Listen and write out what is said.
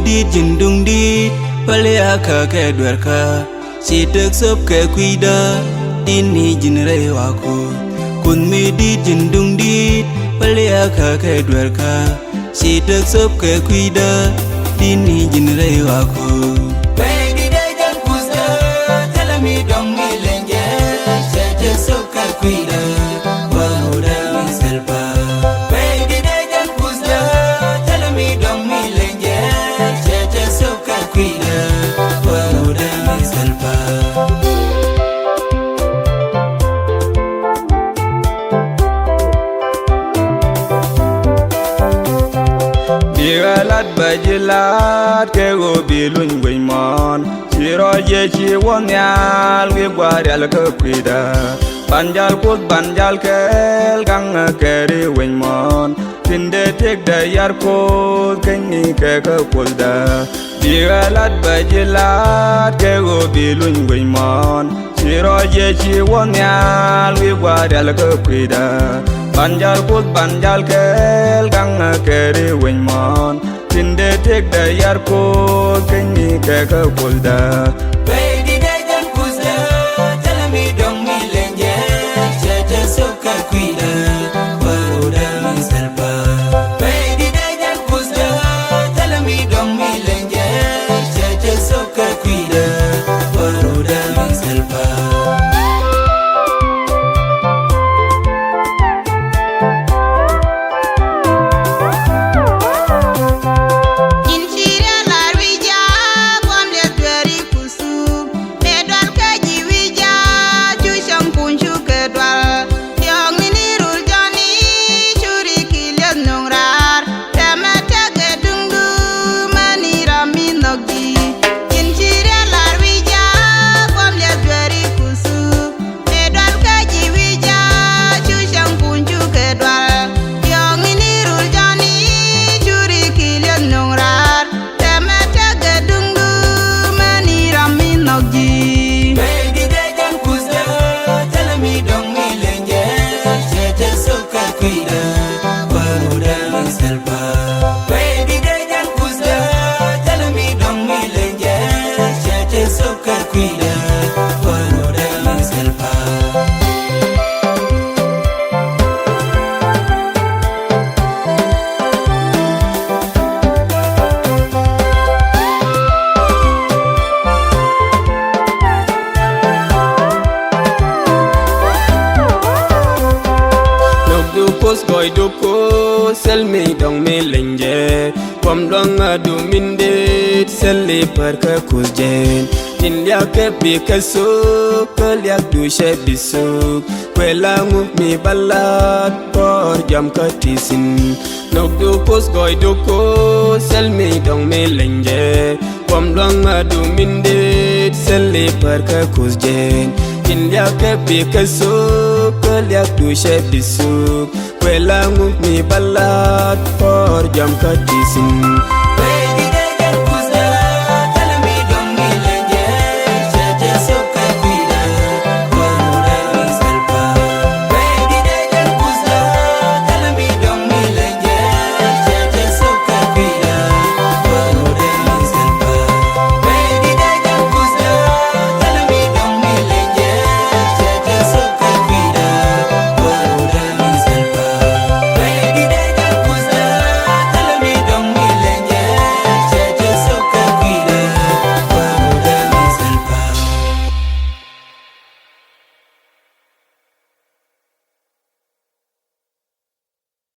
dit jindung dit palea ka ke dwerka si tek sop ke kuida dini jinre wako kun mi dit jindung dit palea ka ke dwerka si tek sop ke kuida dini jinre wako baby day jan kusa tell me dong mi lenje se tek sop ke kuida wahoda mi selpa baby day jan kusa tell me dong mi lenje se tek sop ke kuida wahoda mi selpa Bigalat bajilat ke go bilun guimon Siro ye chi wonyal we gwarel ke kwida Banjal kut banjal kel gang keri guimon Tinde tek da yar ko kenni ke kuothdä Bigalat bajilat ke go bilun guimon Siro ye chi wonyal we gwarel ke kwida Banjal kut banjal kel gang keri guimon Tinde tek da yar ko kenni ke kuothdä Baby day jan kuothdä tell me dong mi lenje se te sop ke kuida wahoda mi selpa Baby day jan kuothdä tell me dong mi lenje se te sop ke kuida wahoda mi selpa Goy doko sel me dong me lenje Pom dong adu mindit sel le par ka kuzjen Tin lia ke pi ka suk ka lia du she bisuk Kwela ngup mi balat por jam ka tisin Nok du pos goy doko sel me dong me lenje Pom dong adu mindit sel le par ka kuzjen Tin lia ke pi ka suk ka lia du she bisuk Kwela ngup mi balat por jam ka tisin